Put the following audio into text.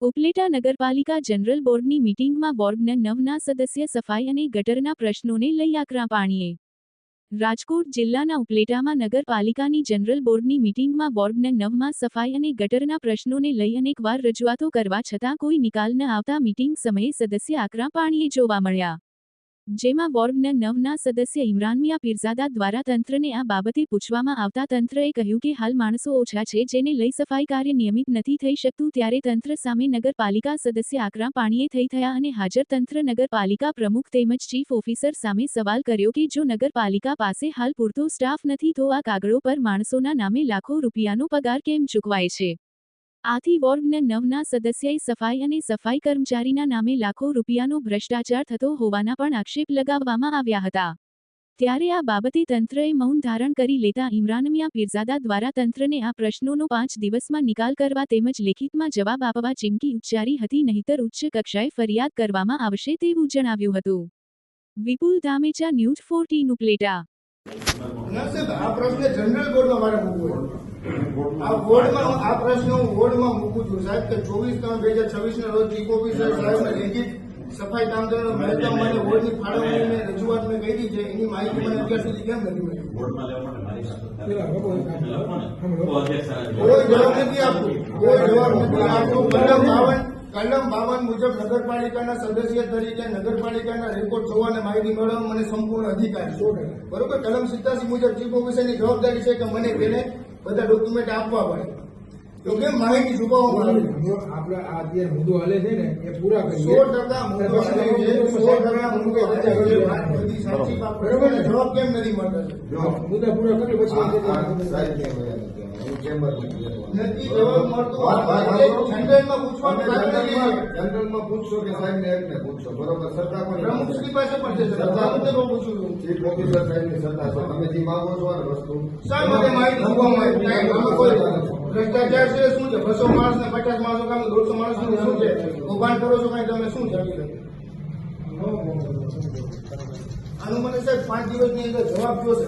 ઉપલેટા નગરપાલિકા જનરલ બોર્ડની મીટિંગમાં બોર્ડના 9ના સદસ્ય સફાઈ અને ગટરના પ્રશ્નોને લઈ આકરા પાણીએ. રાજકોટ જિલ્લાના ઉપલેટામાં નગરપાલિકાની જનરલ બોર્ડની મીટિંગમાં બોર્ડના 9માં સફાઈ અને ગટરના પ્રશ્નોને લઈ અનેકવાર રજૂઆતો કરવા છતાં કોઈ નિકાલ ન આવતા મીટિંગ સમયે સદસ્ય આકરા પાણીએ જોવા મળ્યા. જેમાં બોર્ડના 9ના સદસ્ય ઇમરાન મિયા પીરઝાદા દ્વારા તંત્રને આ બાબતે પૂછવામાં આવતા તંત્રએ કહ્યું કે હાલ માણસો ઓછા છે જેને લઈ સફાઈ કાર્ય નિયમિત નથી થઈ શકતું ત્યારે તંત્ર સામે નગરપાલિકા સદસ્ય આકરા પાણીએ થઈ થયા અને હાજર તંત્ર નગરપાલિકા પ્રમુખ તેમજ ચીફ ઓફિસર સામે સવાલ કર્યો કે જો નગરપાલિકા પાસે હાલ પૂરતો સ્ટાફ નથી તો આ કાગળો પર માણસોના નામે લાખો રૂપિયાનો પગાર કેમ ચૂકવાય છે. આથી બોર્ડના 9ના સદસ્યએ સફાઈ અને સફાઈ કર્મચારીના નામે લાખો રૂપિયાનો ભ્રષ્ટાચાર થતો હોવાના પણ આક્ષેપ લગાવવામાં આવ્યા હતા. ત્યારે આ બાબતે તંત્રએ મૌન ધારણ કરી લેતા ઇમરાન મિયા પીરઝાદા દ્વારા તંત્રને આ પ્રશ્નોનો 5 દિવસમાં નિકાલ કરવા તેમજ લેખિતમાં જવાબ આપવા ચીમકી ઉચ્ચારી હતી નહીંતર ઉચ્ચ કક્ષાએ ફરિયાદ કરવામાં આવશે તેવું જણાવ્યું હતું. વિપુલ ધામેચા ન્યૂઝ 14 ઉપલેટા. આ પ્રશ્ન જનરલ બોર્ડમાં મારે મૂકવો આ પ્રશ્ન હું બોર્ડમાં મૂકું છું સાહેબ કે 24/3/2026 ના રોજ ચીફ ઓફિસર સાહેબને લેખિત સફાઈ કામદારોનો મહેકમ અને બોર્ડની ફાળવણીની રજૂઆત મેં કરી છે એની માહિતી મને અત્યાર સુધી કેમ નથી મળી? કોઈ જવાબ નથી આપતું. કલમ 52 મુજબ નગરપાલિકાના સદસ્ય તરીકે નગરપાલિકાના રેકોર્ડ જોવાને માહિતી મેળવવાનો મને સંપૂર્ણ અધિકાર છે. બરોબર. કલમ 87 મુજબ ચીફ ઓફિસરની જવાબદારી છે કે મને તેને બધા ડોક્યુમેન્ટ આપવા પડે. તો કેમ માહિતી છુપાવવામાં આવે? આપણે આ જે મુદ્દો હાલે છે ને એ પૂરા કરીએ. 100% મુદ્દો હાલે છે. 100% મુદ્દો હાલે છે. બધી સાચી વાત. બરોબર. જવાબ કેમ નથી મળતો? મુદ્દા પૂરા કરી પછી નથી જવાબ મળતો. જનરલમાં પૂછવાનું જનરલમાં પૂછશો કે સાહેબને એકને પૂછશો. બરોબર. સરકાર પ્રમુખશ્રી પાસે પણ છે. પૂછું છું. ચીફ ઓફિસર સાહેબની સત્તા છે. તમે જે માંગો છો આ વસ્તુ સાહેબ મને માહિતી આપવામાં ભ્રષ્ટાચાર છે શું છે? 200 માણસ ને 50 માણસો કામ 150 માણસ શું છે? કૌભાંડ કરો છો કઈ તમે શું છે? આનું મને સાહેબ 5 દિવસની અંદર જવાબ જોશે.